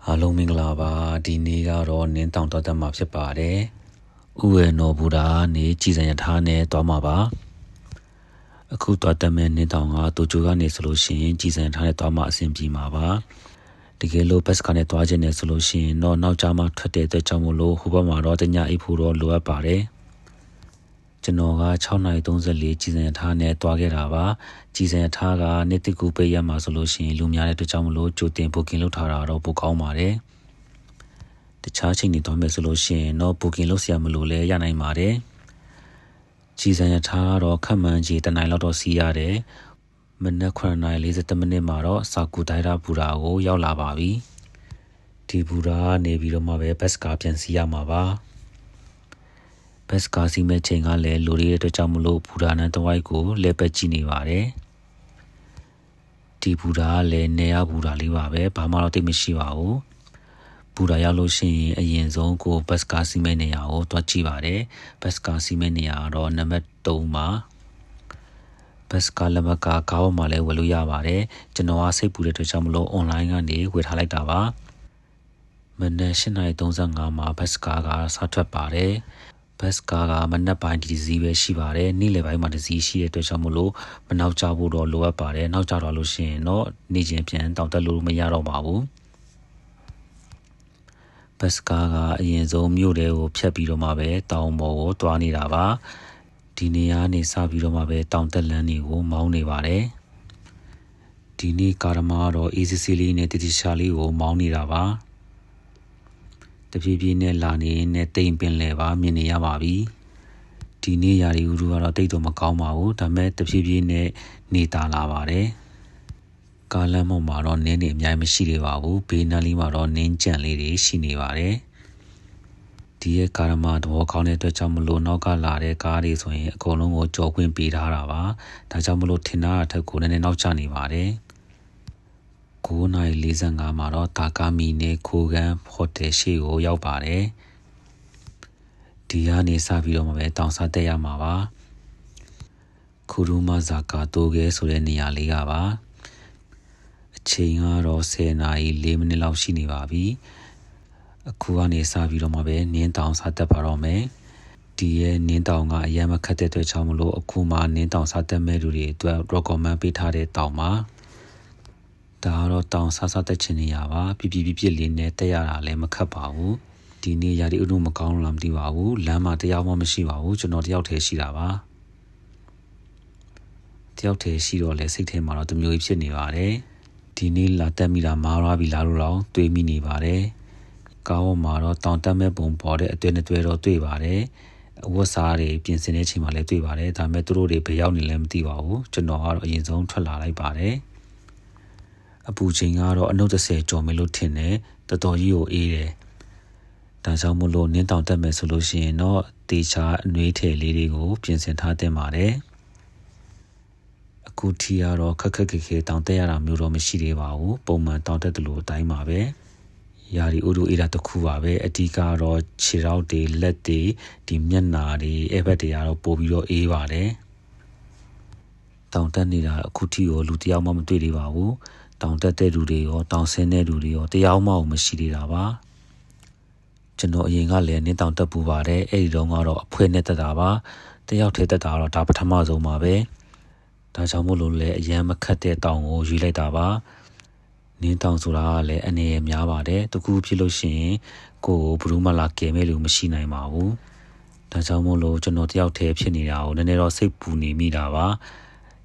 အားလုံးမင်္ဂလာပါဒီနေ့ကတော့နင်းတောင်တော်တက်မှာဖြစ်ပါတယ်ဥဝေနော်ဘူတာနေကြည်စံရထားနဲ့တွားမှာပါအခုတော်တက်မဲ့နင်းတောင်ကတူချိုကနေဆိုလို့ရှိရင်ကြည်စံထားနဲ့တွားမှာအဆင်ပြေမှာပါတကယ်လို့ဘက်စကနဲ့တွားခြင်းနဲ့ဆိုလို့ရှိရင်တော့နောက်ကြမှာထွက်တဲ့အတွက်ကြောင့်မို့လို့ဟိုဘက်မှာတော့တညအိပ်ဖို့တော့လိုအပ်ပါတယ်ကျွန်တော်က6:34ကြည်စံရထားနဲ့တွားခဲ့တာပါကြည်စံရထားကနေ့တစ်ခုပေးရမှာဆိုလို့ရှိရင်လူများတဲ့အတွက်ကြောင့်မလို့ကြိုတင်ဘုတ်ကင်လုပ်ထားတာတော့ပိုကောင်းပါတယ်တခြားချိန်တွေသွားမယ်ဆိုလို့ရှိရင်တော့ဘုတ်ကင်လုပ်စရာမလိုလဲရနိုင်ပါတယ်ကြည်စံရထားကတော့ခက်မှန်ကြီးတနိုင်လောက်တော့စီးရတယ်မနက်9:40မိနစ်မှာတော့စာကူတိုင်းရာဘူရာကိုရောက်လာပါပြီဒီဘူရာနေပြီးတော့မှပဲဘက်ကားပြန်စီးရမှာပါဘက်ကားစီးမဲ့ချိန်ကလည်းလူတွေအတွက်ကြောင့်မလို့ဘူရာနဲ့တဝိုက်ကိုလဲပတ်ကြည့်နေပါတယ်ဒီဘူရာကလည်းနေရဘူရာလေးပါပဲဘာမှတော့တိတ်မရှိပါဘူးဘူရာရောက်လို့ရှိရင်အရင်ဆုံးကိုဘက်ကားစီးမဲ့နေရာကိုတွားကြည့်ပါတယ်ဘက်ကားစီးမဲ့နေရာတော့နံပါတ်3မှာဘက်ကားလက်မကကားပေါ်မှာလည်းဝယ်လို့ရပါတယ်ကျွန်တော်ကစိတ်ပူတဲ့အတွက်ကြောင့်မလို့ online ကနေဝယ်ထားလိုက်တာပါမနက်8:35မှာဘက်ကားကစထွက်ပါတယ်ဘက်ကားကမနက်ပိုင်းဒီစီးပဲရှိပါတယ်နေ့လယ်ပိုင်းမှာဒီစီးရှိတဲ့အတွက်ကြောင့်မလို့မနောက်ကျဖို့တော့လိုအပ်ပါတယ်နောက်ကျတော့လို့ရှိရင်တော့နေ့ချင်းပြန်တောင်တက်လို့မရတော့ပါဘူးဘက်ကားကအရင်ဆုံးမြို့တဲကိုဖြတ်ပြီးတော့မှပဲတောင်ပေါ်ကိုတွားနေတာပါဒီနေရာနေစပြီးတော့မှပဲတောင်တက်လန်းတွေကိုမောင်းနေပါတယ်ဒီနေ့ကာရမာတော့ easy လေးနဲ့တတိရှာလေးကိုမောင်းနေတာပါတဖြည်းဖြည်းနဲ့လာနေနဲ့တိမ်ပင်လဲပါမြင်နေရပါပြီဒီနေ့ရာဒီဥရုကတော့တိတ်တော့မကောင်းပါဘူးဒါပေမဲ့တဖြည်းဖြည်းနဲ့နေတာလာပါတယ်ကားလမ်းပေါ်မှာတော့နင်းနေအများကြီးမရှိသေးပါဘူးဘေးနားလေးမှာတော့နင်းကြံလေးတွေရှိနေပါတယ်ဒီရဲ့ကာရမာသဘောကောင်းတဲ့အတွက်ကြောင့်မလို့နောက်ကလာတဲ့ကားတွေဆိုရင်အကုန်လုံးကိုကြော်ခွင့်ပေးထားတာပါဒါကြောင့်မလို့ထင်တာအထက်ကိုနည်းနည်းနောက်ကျနေပါတယ်9:45မှာတော့တာကာမီနဲ့ခိုးကန်ဟိုတယ်ရှိကိုရောက်ပါတယ်ဒီကနေစပြီးတော့မှပဲတောင်စားတက်ရမှာပါခူရူမာဇာကာတိုဂဲဆိုတဲ့နေရာလေးကပါအချိန်ကတော့10:04မိနစ်လောက်ရှိနေပါပြီအခုကနေစပြီးတော့မှပဲနင်းတောင်စားတက်ပါတော့မယ်ဒီရဲ့နင်းတောင်ကအရင်မခတ်တဲ့အတွက်ကြောင့်မလို့အခုမှနင်းတောင်စားတက်မဲ့လူတွေအတွက် recommend ပေးထားတဲ့တောင်ပါဒါကတော့တောင်ဆဆတက်ချင်နေရပါပြပြလေးနဲ့တက်ရတာလည်းမခက်ပါဘူးဒီနေ့ရာဒီဥဒုမကောင်းလားမသိပါဘူးလမ်းမှာတယောက်မှမရှိပါဘူးကျွန်တော်တယောက်တည်းရှိတာပါတယောက်တည်းရှိတော့လဲစိတ်ထဲမှာတော့တမျိုးကြီးဖြစ်နေပါတယ်ဒီနေ့လာတက်မိတာမားရပြီလားလို့တော့တွေးမိနေပါတယ်ကားပေါ်မှာတော့တောင်တက်မဲ့ပုံပေါ်တဲ့အတွေ့နဲ့တွေ့တော့တွေ့ပါတယ်အဝတ်စားတွေပြင်ဆင်တဲ့အချိန်မှာလည်းတွေ့ပါတယ်ဒါပေမဲ့သူတို့တွေဘယ်ရောက်နေလဲမသိပါဘူးကျွန်တော်ကတော့အရင်ဆုံးထွက်လာလိုက်ပါတယ်အပူချိန်ကတော့အနုတ်30ကျော်မယ်လို့ထင်တယ်တော်တော်ကြီးကိုအေးတယ်ဒါကြောင့်မို့လို့နင်းတောင်တက်မယ်ဆိုလို့ရှိရင်တော့တေချာအနှွေးထည်လေးတွေကိုပြင်ဆင်ထားတင်ပါတယ်အခုထီကတော့ခက်ခဲတောင်တက်ရတာမျိုးတော့မရှိသေးပါဘူးပုံမှန်တောင်တက်တယ်လို့အတိုင်းပါပဲယာရီဥဒူအေးတာတစ်ခုပါပဲအဓိကတော့ခြေထောက်တွေလက်တွေဒီမျက်နှာတွေအဲ့ဘက်တွေကတော့ပို့ပြီးတော့အေးပါတယ်တောင်တက်နေတာအခုထီကိုလူတယောက်မှမတွေ့သေးပါဘူးတောင်တက်တဲ့လူတွေရောတောင်ဆင်းတဲ့လူတွေရောတယောက်မှမရှိသေးတာပါကျွန်တော်အရင်ကလည်းနင်းတောင်တက်ပူပါတယ်အဲ့ဒီတော့ကတော့အဖွဲနဲ့တက်တာပါတယောက်ထဲတက်တာတော့ဒါပထမဆုံးပါပဲဒါကြောင့်မို့လို့လည်းအရန်မခတ်တဲ့တောင်ကိုရွေးလိုက်တာပါနင်းတောင်ဆိုတာကလည်းအနေရများပါတယ်တကူဖြစ်လို့ရှိရင်ကိုယ်ဘယ်သူမှလာကယ်မဲ့လို့မရှိနိုင်ပါဘူးဒါကြောင့်မို့လို့ကျွန်တော်တယောက်ထဲဖြစ်နေတာကိုနည်းနည်းတော့စိတ်ပူနေမိတာပါ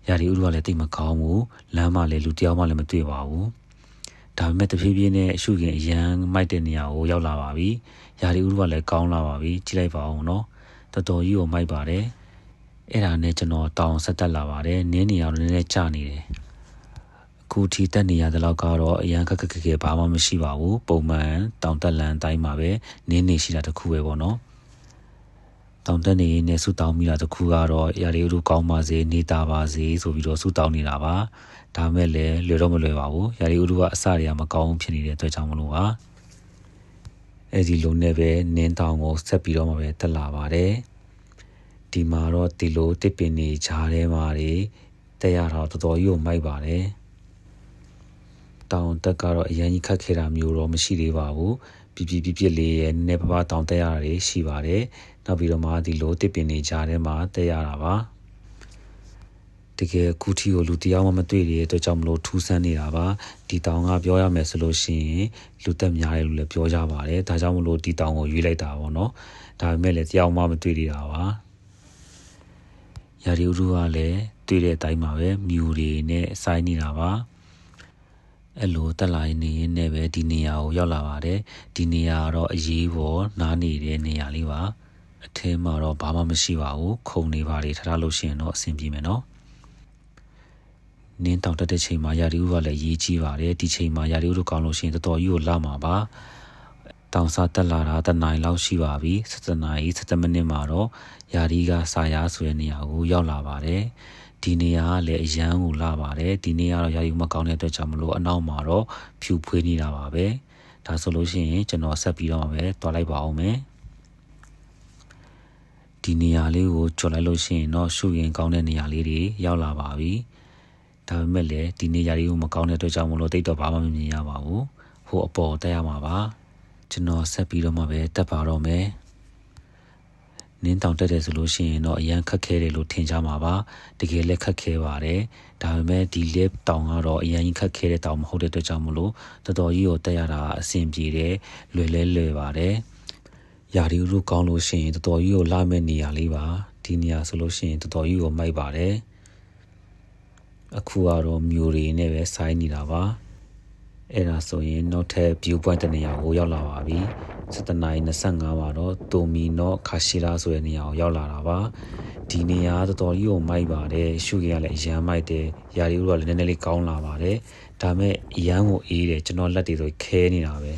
ရာဒီဥဒုကလည်းတိတ်မကောင်းဘူးလမ်းမှာလည်းလူတယောက်မှလည်းမတွေ့ပါဘူးဒါပေမဲ့တဖြည်းဖြည်းနဲ့အရှုခင်အရန်မိုက်တဲ့နေရာကိုရောက်လာပါပြီရာဒီဥဒုကလည်းကောင်းလာပါပြီကြည့်လိုက်ပါဦးနော်တော်တော်ကြီးကိုမိုက်ပါတယ်အဲ့ဒါနဲ့ကျွန်တော်တောင်ဆက်တက်လာပါတယ်နင်းနေရာတော့နည်းနည်းကျနေတယ်အခုထီတက်နေရတဲ့လောက်ကတော့အရန်ခက်ဘာမှမရှိပါဘူးပုံမှန်တောင်တက်လန်တိုင်းမှာပဲနင်းနေရှိတာတခုပဲပေါ့နော်တောင်တက်နေနဲ့ဆူတောင်းမိတာတခုကတော့ရာဒီဥဒုကောင်းပါစေနေတာပါစေဆိုပြီးတော့ဆူတောင်းနေတာပါဒါမဲ့လည်းလွယ်တော့မလွယ်ပါဘူးရာဒီဥဒုကအစတွေကမကောင်းဖြစ်နေတဲ့အတွက်ကြောင့်မလို့ပါအဲ့ဒီလုံးနဲ့ပဲနင်းတောင်ကိုဆက်ပြီးတော့မှပဲတက်လာပါတယ်ဒီမှာတော့ဒီလိုတစ်ပင်နေခြားထဲမှာတွေတက်ရတာတော်တော်ကြီးကိုမိုက်ပါတယ် တောင်တက်ကတော့အရင်ကြီးခတ်ခဲတာမျိုးတော့မရှိသေးပါဘူးပြပြလေးရဲ့နည်းပါးတောင်တက်ရတာရှိပါတယ်နောက်ပြီးတော့မှဒီလိုတစ်ပင်နေကြတဲ့မှာတက်ရတာပါတကယ်ခုထီကိုလူတရားမှမတွေ့တဲ့အတွက်ကြောင့်မလို့ထူးဆန်းနေတာပါဒီတောင်ကပြောရမယ်ဆိုလို့ရှိရင်လူသက်များတယ်လို့လည်းပြောကြပါတယ်ဒါကြောင့်မလို့ဒီတောင်ကိုရွေးလိုက်တာပေါ့နော်ဒါပေမဲ့လည်းတရားမှမတွေ့သေးတာပါရာဒီဥရုကလည်းတွေ့တဲ့အတိုင်းမှာပဲမြူတွေနဲ့စိုင်းနေတာပါအဲ့လိုတက်လာနေရင်လည်းပဲဒီနေရာကိုရောက်လာပါတယ်ဒီနေရာကတော့အရေးပေါ်နားနေတဲ့နေရာလေးပါအထဲမှာတော့ဘာမှမရှိပါဘူးခုံနေပါလေထားလို့ရှိရင်တော့အဆင်ပြေမယ်နော်နင်းတောင်တက်တဲ့ချိန်မှာရာဒီဥကလည်းရေးကြီးပါတယ်ဒီချိန်မှာရာဒီဥတို့ကောင်းလို့ရှိရင်တော်တော်ကြီးကိုလာမှာပါတောင်စားတက်လာတာတနိုင်လောက်ရှိပါပြီ7နာရီ7မိနစ်မှာတော့ရာဒီကစာရားဆိုတဲ့နေရာကိုရောက်လာပါတယ်ဒီနေရာကလည်းအရန်ကိုလာပါတယ်ဒီနေရာတော့ရာဒီမကောင်းတဲ့အတွက်ကြောင့်မလို့အနောက်မှာတော့ဖြူဖွေးနေတာပါပဲဒါဆိုလို့ရှိရင်ကျွန်တော်ဆက်ပြီးတော့ပဲတွားလိုက်ပါအောင်မယ်ဒီနေရာလေးကိုကြော်လိုက်လို့ရှိရင်တော့ရှုရင်ကောင်းတဲ့နေရာလေးတွေရောက်လာပါပြီဒါပေမဲ့လည်းဒီနေရာလေးကိုမကောင်းတဲ့အတွက်ကြောင့်မလို့တိတ်တော့ဘာမှမမြင်ရပါဘူးဟိုအပေါ်တက်ရမှာပါကျွန်တော်ဆက်ပြီးတော့မှပဲတက်ပါတော့မယ်နင်းတောင်တက်တယ်ဆိုလို့ရှိရင်တော့အရန်ခက်ခဲတယ်လို့ထင်ကြမှာပါတကယ်လည်းခက်ခဲပါတယ်ဒါပေမဲ့ဒီလက်တောင်ကတော့အရန်ခက်ခဲတဲ့တောင်မဟုတ်တဲ့အတွက်ကြောင့်မလို့တော်တော်ကြီးကိုတက်ရတာအဆင်ပြေတယ်လွယ်ပါတယ်ရာဒီဥရုကောင်းလို့ရှိရင်တော်တော်ကြီးကိုလာမဲ့နေရာလေးပါဒီနေရာဆိုလို့ရှိရင်တော်တော်ကြီးကိုမိုက်ပါတယ်အခုကတော့မျိုးတွေနဲ့ပဲစိုင်းနေတာပါအဲ့ဒါဆိုရင်နောက်ထပ် view point တနေရာကိုရောက်လာပါပြီ7:25မှာတော့တိုမီနော့ခါရှီရာဆိုတဲ့နေရာကိုရောက်လာတာပါဒီနေရာတော်တော်ကြီးကိုမိုက်ပါတယ်ရှုရလည်းအရန်မိုက်တယ်ရာဒီဥကလည်းနည်းနည်းလေးကောင်းလာပါတယ်ဒါမဲ့အရန်ကိုအေးတယ်ကျွန်တော်လက်တွေဆိုခဲနေတာပဲ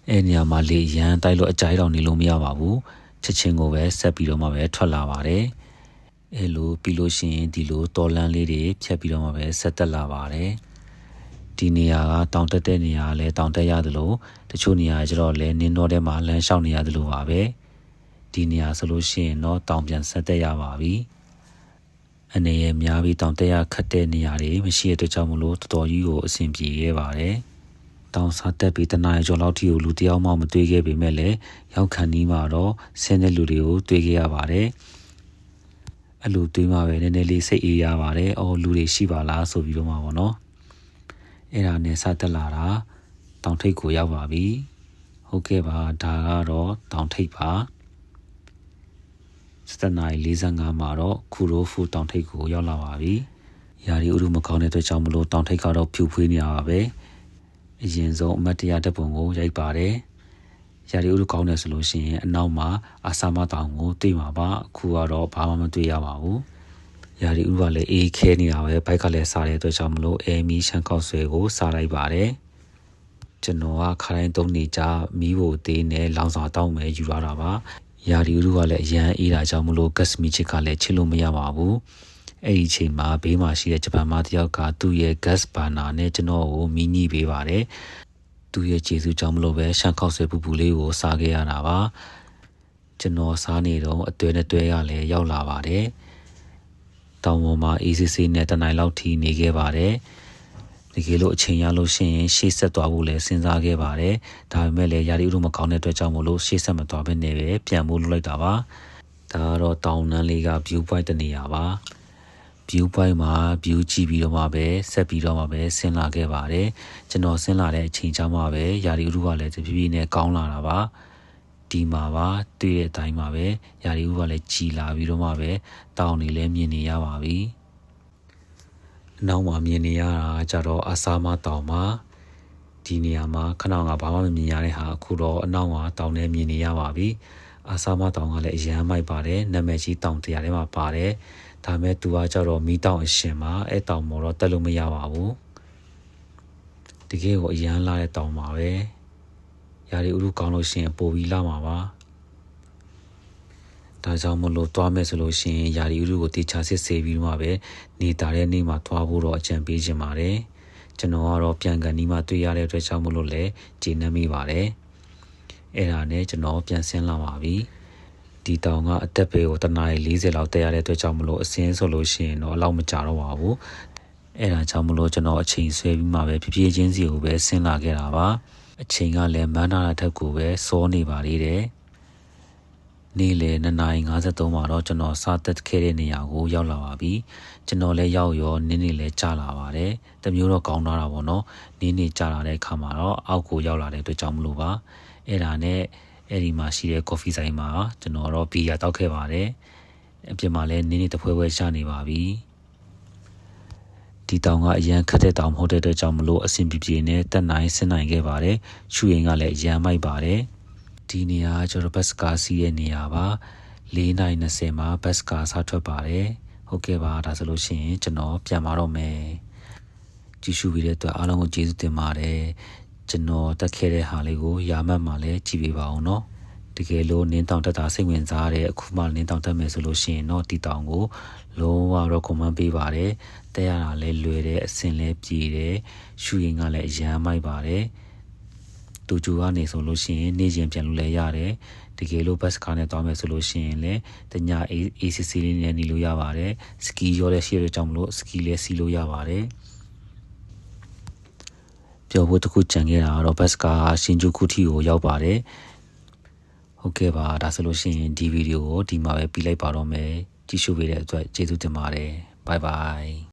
အဲ့နေရာမှာလေရန်တိုက်လို့အကြိုက်တော့နေလို့မရပါဘူးချက်ချင်းကိုပဲဆက်ပြီးတော့မှပဲထွက်လာပါတယ်အဲ့လိုပြီးလို့ရှိရင်ဒီလိုတော်လန်းလေးတွေဖြတ်ပြီးတော့မှပဲဆက်တက်လာပါတယ်ဒီနေရာကတောင်တက်တဲ့နေရာလည်းတောင်တက်ရတယ်လို့တချို့နေရာကျတော့လည်းနင်းတော့ထဲမှာလမ်းလျှောက်နေရတယ်လို့ပါပဲဒီနေရာဆိုလို့ရှိရင်တော့တောင်ပြန်ဆက်တက်ရပါပြီအနေရများပြီးတောင်တက်ရခတ်တဲ့နေရာတွေမရှိတဲ့အတွက်ကြောင့်မလို့တော်တော်ကြီးကိုအဆင်ပြေခဲ့ပါတယ်တောင်စားတက်ပြီးတနားကျော်လောက်ထိကိုလူတယောက်မှမတွေ့ခဲ့ပေမဲ့လည်းရောက်ခန်းနီးမှာတော့ဆင်းတဲ့လူတွေကိုတွေ့ခဲ့ရပါတယ်အဲ့လိုတွေးမှပဲနည်းနည်းလေးစိတ်အေးရပါတယ်အော်လူတွေရှိပါလားဆိုပြီးတော့မှပေါ့နော်အဲ့ဒါနဲ့စတက်လာတာတောင်ထိပ်ကိုရောက်ပါပြီဟုတ်ကဲ့ပါဒါကတော့တောင်ထိပ်ပါ7:45မှာတော့ခူရိုဖူတောင်ထိပ်ကိုရောက်လာပါပြီရာဒီဥရုမကောင်းတဲ့အတွက်ကြောင့်မလို့တောင်ထိပ်ကတော့ဖြူဖွေးနေတာပါပဲအရင်ဆုံးအမတ်တရားတက်ပုံကိုရိုက်ပါတယ်ရာဒီဥရုကောင်းတယ်ဆိုလို့ရှိရင်အနောက်မှာအာဆာမတောင်ကိုတွေ့မှာပါအခုကတော့ဘာမှမတွေ့ရပါဘူးရာဒီဥကလည်းအေးခဲနေတာပဲဘိုက်ကလည်းစားတဲ့အတွက်ကြောင့်မလို့အဲမီရှန်ကောက်ဆွဲကိုစားလိုက်ပါတယ်ကျွန်တော်ကခရိုင်းသုံးနေကြမီးဖို့သေးနဲ့လောင်စာတောင်းမယ်ယူလာတာပါရာဒီဥကလည်းအရန်အေးတာကြောင့်မလို့ဂတ်စမီချစ်ကလည်းချစ်လို့မရပါဘူးအဲ့ဒီအချိန်မှာဘေးမှာရှိတဲ့ဂျပန်မတယောက်ကသူ့ရဲ့ gas burner နဲ့ကျွန်တော်ကိုမီးညှိပေးပါတယ်သူ့ရဲ့ကျေးဇူးကြောင့်မလို့ပဲရှန်ခောက်ဆွဲပူပူလေးကိုစားခဲ့ရတာပါကျွန်တော်စားနေတော့အသွဲနဲ့တွဲကလည်းရောက်လာပါတယ်တောင်ပေါ်မှာ ACC နဲ့တနိုင်လောက်ထိနေခဲ့ပါတယ်တကယ်လို့အချိန်ရလို့ရှိရင်ရှေ့ဆက်သွားဖို့လည်းစဉ်းစားခဲ့ပါတယ်ဒါပေမဲ့လည်းရာဒီဥတို့မကောင်းတဲ့အတွက်ကြောင့်မလို့ရှေ့ဆက်မသွားဘဲနဲ့ပဲပြန်ဖို့လုပ်လိုက်တာပါဒါကတော့တောင်နန်းလေးက view point တနေရာပါ view point မှာ view ကြည့်ပြီးတော့မှပဲဆက်ပြီးတော့မှပဲဆင်းလာခဲ့ပါတယ်ကျွန်တော်ဆင်းလာတဲ့အချိန်ကြောင့်မှပဲရာဒီဥတို့ကလည်းတဖြည်းဖြည်းနဲ့ကောင်းလာတာပါဒီမှာပါတွေ့တဲ့အတိုင်းမှာပဲရာဒီဥကလည်းကြီးလာပြီးတော့မှပဲတောင်နေလည်းမြင်နေရပါပြီနောက်မှာမြင်နေရတာကြတော့အဆာမတောင်မှာဒီနေရာမှာခဏကဘာမှမမြင်ရတဲ့ဟာအခုတော့အနောက်မှာတောင်နဲ့မြင်နေရပါပြီအဆာမတောင်ကလည်းအရန်မိုက်ပါတယ်နာမည်ကြီးတောင်တရားထဲမှာပါတယ်ဒါမဲ့သူကကြတော့မီးတောင်အရှင်မှာအဲ့တောင်ပေါ်တော့တက်လို့မရပါဘူးတကယ်ကိုအရန်လာတဲ့တောင်ပါပဲရာဒီဥရုကောင်းလို့ရှိရင်ပိုပြီးလာမှာပါဒါကြောင့်မလို့တွားမယ်ဆိုလို့ရှိရင်ရာဒီဥရုကိုတေချာစစ်ဆေးပြီးမှပဲနေတာတဲ့နေ့မှာတွားဖို့တော့အကြံပေးခြင်းပါတယ်ကျွန်တော်ကတော့ပြန်ကန်ဒီမှာတွေ့ရတဲ့အတွက်ကြောင့်မလို့လည်းကျေနပ်မိပါတယ်အဲ့ဒါနဲ့ကျွန်တော်ပြန်ဆင်းလာပါပြီဒီတောင်ကအသက်ပေကိုတနားရီ40လောက်တက်ရတဲ့အတွက်ကြောင့်မလို့အစင်းဆိုလို့ရှိရင်တော့အလောက်မကြတော့ပါဘူး အဲ့ဒါကြောင့်မလို့ကျွန်တော်အချိန်ဆွဲပြီးမှပဲဖြည်းဖြည်းချင်းစီကိုပဲဆင်းလာခဲ့တာပါအချိန်ကလည်းမန်းနာတဲ့ထက်ကိုပဲစောနေပါသေးတယ်နေ့လယ်2:53မှာတော့ကျွန်တော်စားသက်ခဲ့တဲ့နေရာကိုရောက်လာပါပြီကျွန်တော်လည်းရောက်ရောနင်းနေလည်းကြာလာပါတယ်တမျိုးတော့ကောင်းတာပေါ့နော်နင်းနေကြာလာတဲ့အခါမှာတော့အောက်ကိုရောက်လာတဲ့အတွက်ကြောင့်မလို့ပါအဲ့ဒါနဲ့အဲ့ဒီမှာရှိတဲ့ coffee ဆိုင်မှာကျွန်တော်တော့ဘီယာတောက်ခဲ့ပါတယ်အပြင်မှာလည်းနင်းနေတဖွဲဖွဲရှာနေပါပြီဒီတောင်ကအရန်ခက်တဲ့တောင်မဟုတ်တဲ့အတွက်ကြောင့်မလို့အဆင်ပြေပြေနဲ့တက်နိုင်ဆင်းနိုင်ခဲ့ပါတယ်ရှူရင်ကလည်းအရန်မိုက်ပါတယ်ဒီနေရာကျွန်တော်ဘတ်စကားစီးရဲ့နေရာပါ4:20မှာဘတ်စကားစထွက်ပါတယ်ဟုတ်ကဲ့ပါဒါဆိုလို့ရှိရင်ကျွန်တော်ပြန်လာတော့မယ်ကြည့်ရှုပြီးတဲ့အတွက်အားလုံးကိုကျေးဇူးတင်ပါတယ်ကျွန်တော်တက်ခဲ့တဲ့ဟာလေးကိုရာမတ်မှာလည်းကြည့်ပေးပါအောင်နော်တကယ်လို့နင်းတောင်တက်တာစိတ်ဝင်စားတဲ့အခုမှနင်းတောင်တက်မယ်ဆိုလို့ရှိရင်တော့ဒီတောင်ကိုလုံးဝ recommend ပေးပါတယ်တက်ရတာလည်းလွယ်တယ်အဆင်လည်းပြေတယ်ရှူရင်ကလည်းအရန်မိုက်ပါတယ်တူဂျူကနေဆိုလို့ရှိရင်နေရင်ပြန်လို့လည်းရတယ်တကယ်လို့ဘတ်စကားနဲ့သွားမယ်ဆိုလို့ရှိရင်လည်းတည ACC လေးနဲ့နေလို့ရပါတယ်စကီရောလည်းရှိရတဲ့ကြောင့်မလို့စကီလည်းစီးလို့ရပါတယ်ပြောဖို့တခုကြံခဲ့တာကတော့ဘတ်စကားရှင်ဂျူခုတီကိုရောက်ပါတယ်ဟုတ်ကဲ့ပါဒါဆိုလို့ရှိရင်ဒီဗီဒီယိုကိုဒီမှာပဲပြီးလိုက်ပါတော့မယ်ကြည့်ရှုပေးတဲ့အတွက်ကျေးဇူးတင်ပါတယ်ဘိုင်ဘိုင်